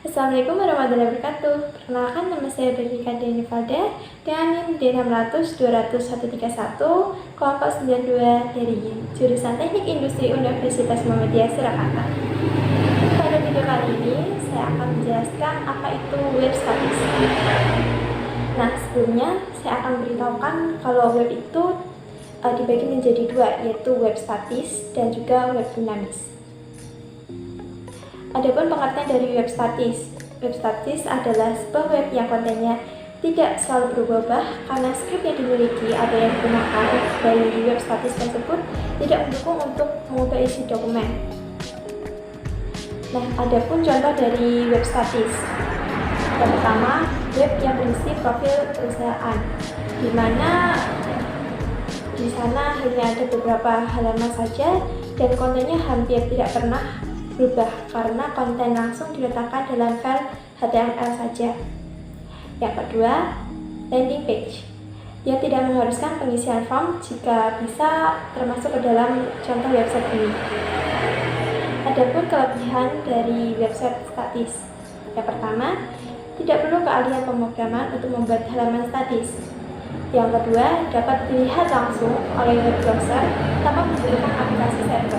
Assalamualaikum warahmatullahi wabarakatuh. Perkenalkan, nama saya Bernika Denivalda dengan NIM D600-200-131, kelompok 92 dari jurusan Teknik Industri Universitas Muhammadiyah Surakarta. Pada video kali ini, saya akan menjelaskan apa itu web statis. Nah, sebelumnya saya akan beritahukan kalau web itu dibagi menjadi dua, yaitu web statis dan juga web dinamis. Adapun pengertian dari web statis. Web statis adalah sebuah web yang kontennya tidak selalu berubah karena skrip yang dimiliki atau yang digunakan dari web statis tersebut tidak mendukung untuk mengubah isi dokumen. Nah, adapun contoh dari web statis. Yang pertama, web yang berisi profil perusahaan, di mana di sana hanya ada beberapa halaman saja dan kontennya hampir tidak pernah berubah karena konten langsung diletakkan dalam file HTML saja. Yang kedua, landing page yang tidak mengharuskan pengisian form jika bisa termasuk ke dalam contoh website ini. Adapun kelebihan dari website statis. Yang pertama, tidak perlu keahlian pemrograman untuk membuat halaman statis. Yang kedua, dapat dilihat langsung oleh web browser tanpa membutuhkan aplikasi server.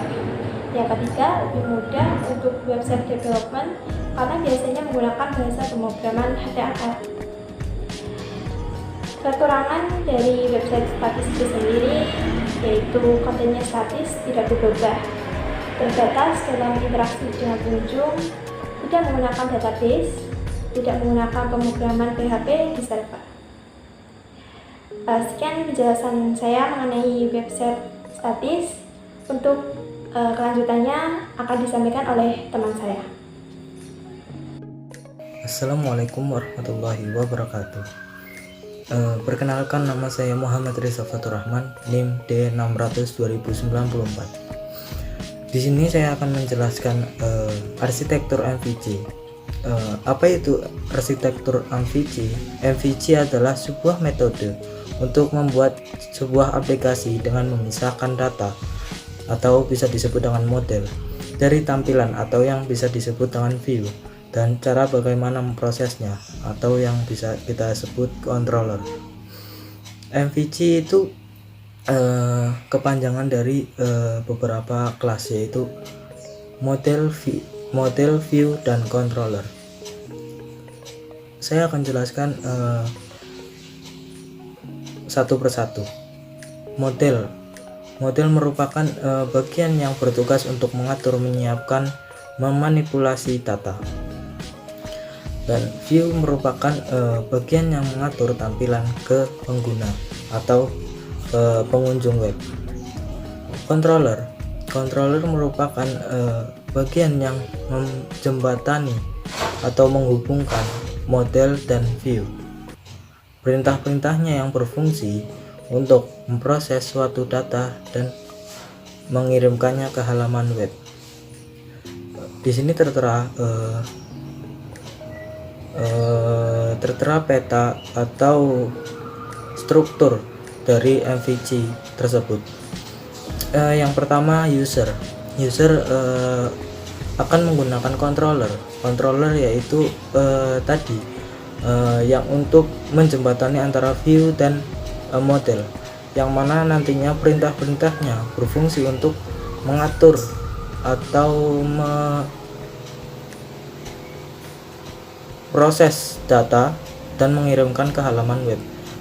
Yang ketiga, lebih mudah untuk website development karena biasanya menggunakan bahasa pemrograman HTML. Kekurangan dari website statis itu sendiri yaitu kontennya statis, tidak berubah, terbatas dalam interaksi dengan pengunjung, tidak menggunakan database, tidak menggunakan pemrograman PHP di server. Sekian penjelasan saya mengenai website statis. Untuk kelanjutannya akan disampaikan oleh teman saya. Assalamualaikum warahmatullahi wabarakatuh. Perkenalkan, nama saya Muhammad Reza Fatur Rahman, NIM D600-2094. Di sini saya akan menjelaskan arsitektur MVC. Apa itu arsitektur MVC? MVC adalah sebuah metode untuk membuat sebuah aplikasi dengan memisahkan data atau bisa disebut dengan model dari tampilan atau yang bisa disebut dengan view, dan cara bagaimana memprosesnya atau yang bisa kita sebut controller. MVC itu kepanjangan dari beberapa kelas, yaitu model, view, dan controller. Saya akan jelaskan satu persatu. Model merupakan bagian yang bertugas untuk mengatur, menyiapkan, memanipulasi data. Dan view merupakan bagian yang mengatur tampilan ke pengguna atau pengunjung web. Controller merupakan bagian yang menjembatani atau menghubungkan model dan view. Perintah-perintahnya yang berfungsi untuk memproses suatu data dan mengirimkannya ke halaman web. Di sini tertera peta atau struktur dari MVC tersebut. Yang pertama, user akan menggunakan controller yaitu yang untuk menjembatani antara view dan model, yang mana nantinya perintah-perintahnya berfungsi untuk mengatur atau proses data dan mengirimkan ke halaman web.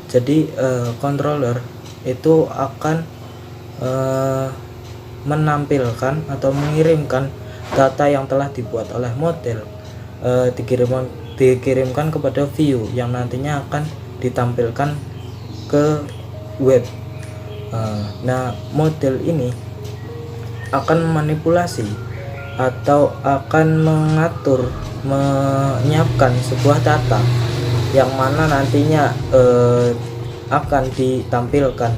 Jadi controller itu akan menampilkan atau mengirimkan data yang telah dibuat oleh model, dikirimkan kepada view yang nantinya akan ditampilkan ke web. Nah, model ini akan memanipulasi atau akan mengatur, menyiapkan sebuah data yang mana nantinya akan ditampilkan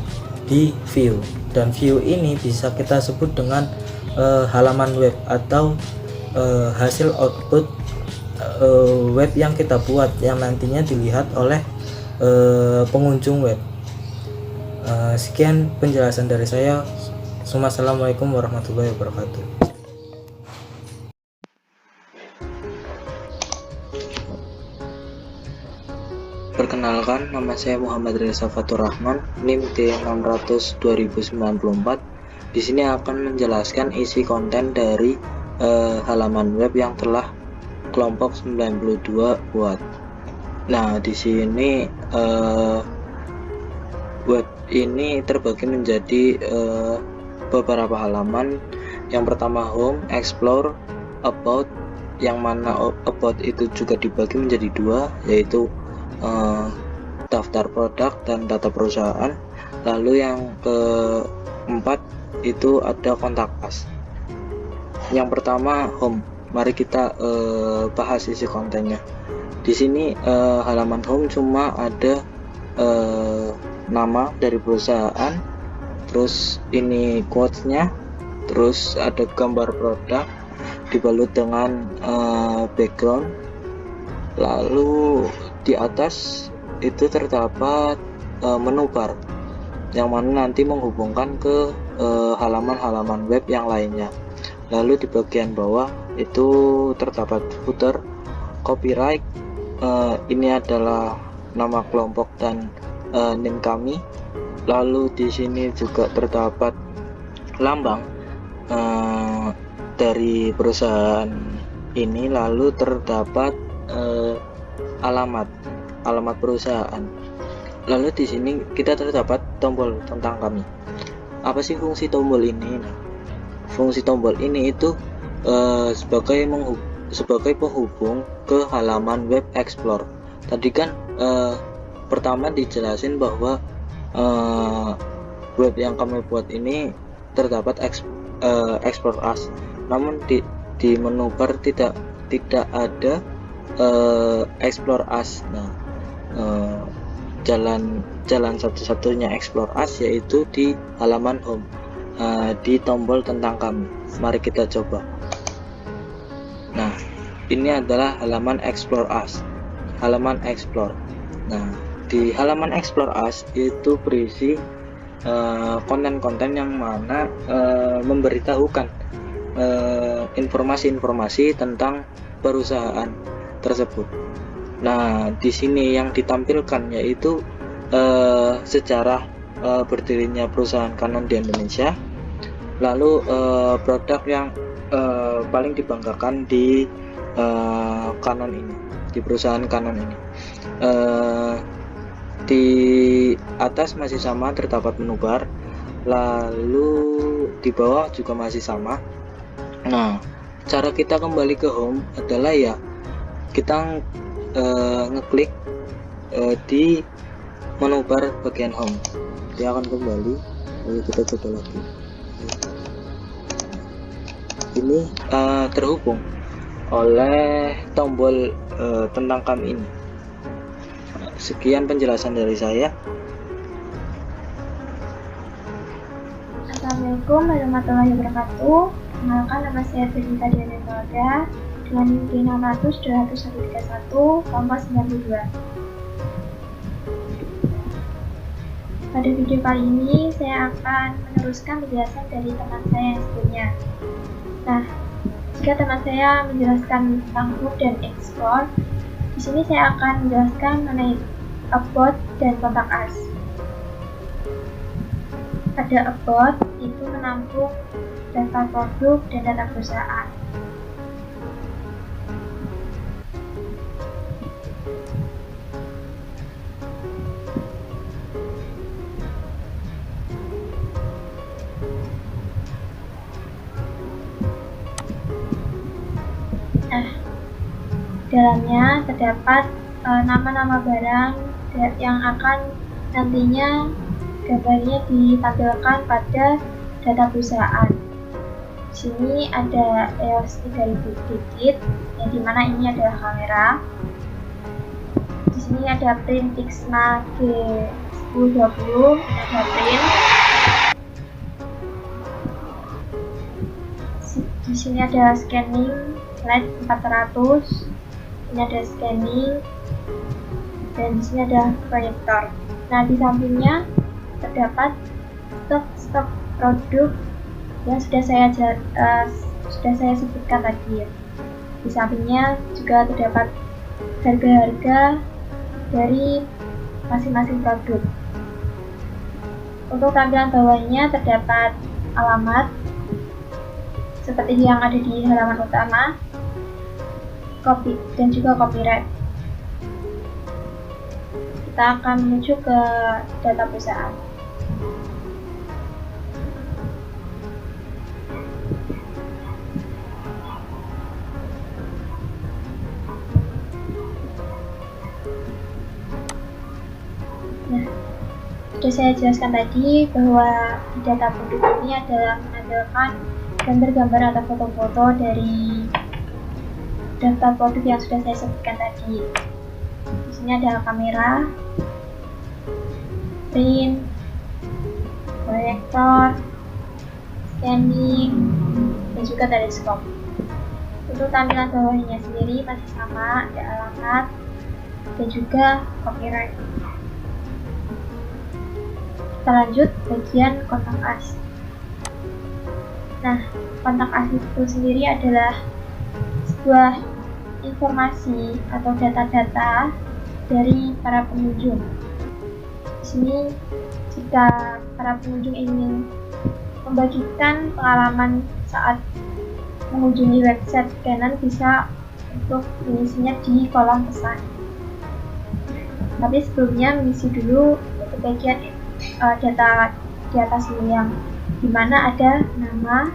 di view, dan view ini bisa kita sebut dengan halaman web atau hasil output web yang kita buat yang nantinya dilihat oleh pengunjung web. Sekian penjelasan dari saya. Wassalamualaikum warahmatullahi wabarakatuh. Perkenalkan, nama saya Muhammad Reza Fatur Rahman, NIM T600 2094. Di sini akan menjelaskan isi konten dari halaman web yang telah kelompok 92 buat. Nah, di sini web ini terbagi menjadi beberapa halaman. Yang pertama home, explore, about, yang mana about itu juga dibagi menjadi dua, yaitu daftar produk dan data perusahaan. Lalu yang keempat itu ada kontak us. Yang pertama home, mari kita bahas isi kontennya. Di sini halaman home cuma ada nama dari perusahaan, terus ini quotes-nya, terus ada gambar produk dibalut dengan background. Lalu di atas itu terdapat menu bar yang mana nanti menghubungkan ke halaman-halaman web yang lainnya. Lalu di bagian bawah itu terdapat footer, copyright, ini adalah nama kelompok dan NIM kami. Lalu di sini juga terdapat lambang dari perusahaan ini. Lalu terdapat alamat perusahaan. Lalu di sini kita terdapat tombol tentang kami. Apa sih fungsi tombol ini? Nah, fungsi tombol ini itu sebagai penghubung ke halaman web explore. Tadi kan pertama dijelasin bahwa web yang kami buat ini terdapat explore us. Namun di menu bar tidak ada explore us. Nah, jalan satu-satunya explore us yaitu di halaman home, di tombol tentang kami. Mari kita coba. Nah, ini adalah halaman explore us, halaman explore. Nah, di halaman explore us itu berisi konten-konten yang mana memberitahukan informasi-informasi tentang perusahaan tersebut. Nah, di sini yang ditampilkan yaitu sejarah berdirinya perusahaan Canon di Indonesia. Lalu produk yang paling dibanggakan di Canon ini, di perusahaan Canon ini. Di atas masih sama terdapat menu bar, lalu di bawah juga masih sama. Nah, cara kita kembali ke home adalah ya kita ngeklik di menu bar bagian home. Dia akan kembali. Lalu kita coba lagi. Ini terhubung oleh tombol tentang kami ini. Sekian penjelasan dari saya. Assalamualaikum warahmatullahi wabarakatuh. Kenalkan, nama saya Firita Diana Melda dengan NIM 600 kelompok 92. Pada video kali ini saya akan meneruskan penjelasan dari teman saya yang sebelumnya. Nah, jika teman saya menjelaskan tentang home dan explore, di sini saya akan menjelaskan mengenai about dan kontak us. Ada about, itu menampung daftar produk dan data perusahaan. Dalamnya terdapat nama-nama barang yang akan nantinya gambarnya ditampilkan pada data perusahaan. Di sini ada EOS 3000 digit, yang dimana ini adalah kamera. Di sini ada print Pixma G1020, ini ada print. Di sini ada scanning LED 400, ini ada scanning, dan di sini ada proyektor. Nah, di sampingnya terdapat stok produk yang sudah saya sebutkan tadi ya. Di sampingnya juga terdapat harga-harga dari masing-masing produk. Untuk tampilan bawahnya terdapat alamat seperti yang ada di halaman utama, copy dan juga copyright. Kita akan menuju ke data perusahaan. Nah, sudah saya jelaskan tadi bahwa di data produk ini adalah menampilkan gambar-gambar atau foto-foto dari daftar produk yang sudah saya sebutkan tadi. Di sini ada kamera, print, proyektor, scanning, dan juga teleskop. Untuk tampilan bawahnya sendiri masih sama, ada alamat dan juga copyright. Kita lanjut bagian kontak as. Nah, kontak as itu sendiri adalah sebuah informasi atau data-data dari para pengunjung. Di sini, jika para pengunjung ingin membagikan pengalaman saat mengunjungi website Canon, bisa untuk mengisinya di kolom pesan. Tapi sebelumnya mengisi dulu untuk bagian data di atas ini yang dimana ada nama,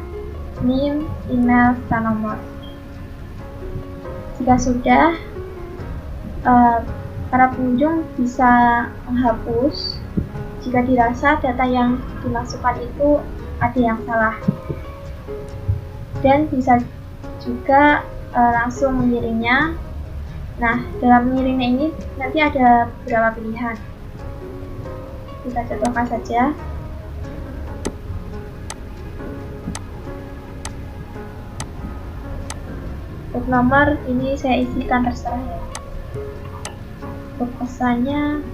name, email, serta nomor. Jika sudah, para pengunjung bisa menghapus jika dirasa data yang dimasukkan itu ada yang salah, dan bisa juga langsung mengirimnya. Nah, dalam mengirimnya ini nanti ada beberapa pilihan. Kita contohkan saja. Untuk nomor ini saya isikan terserah ya. Untuk pesannya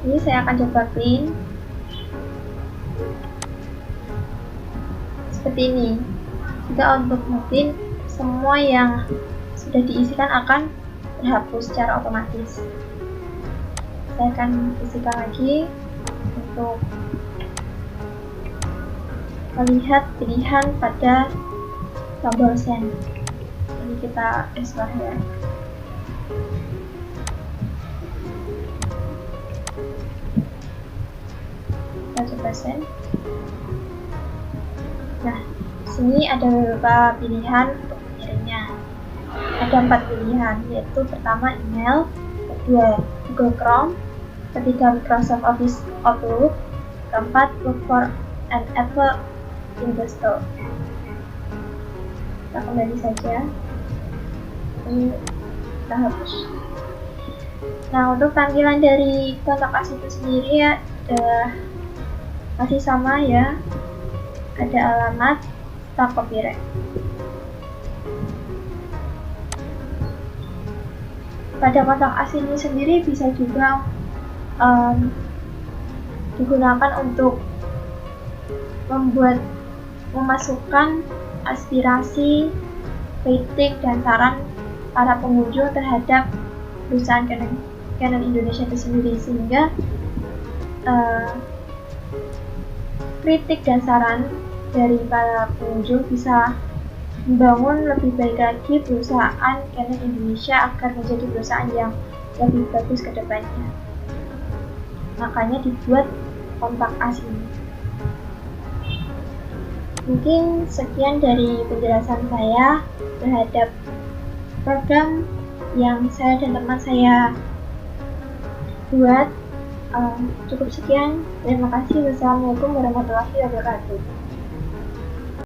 ini saya akan coba print seperti ini. Jika untuk print, semua yang sudah diisikan akan terhapus secara otomatis. Saya akan isikan lagi untuk melihat pilihan pada tombol send. Ini kita restore ya. Send. Nah, di sini ada beberapa pilihan untuk mengirimnya. Ada 4 pilihan, yaitu pertama email, kedua Google Chrome, ketiga Microsoft Office Outlook, keempat look for an Apple in the store. Kita kembali saja. Ini kita hapus. Nah, untuk tampilan dari kontak as itu sendiri ya masih sama ya, ada alamat serta copyright. Pada kontak as ini sendiri bisa juga digunakan untuk memasukkan aspirasi, kritik, dan saran para pengunjung terhadap perusahaan Canon Indonesia itu sendiri, sehingga kritik dan saran dari para pengunjung bisa membangun lebih baik lagi perusahaan Canon Indonesia agar menjadi perusahaan yang lebih bagus ke depannya. Makanya dibuat kontak as ini. Mungkin sekian dari penjelasan saya terhadap program yang saya dan teman saya buat. Cukup sekian. Terima kasih. Wassalamualaikum warahmatullahi wabarakatuh.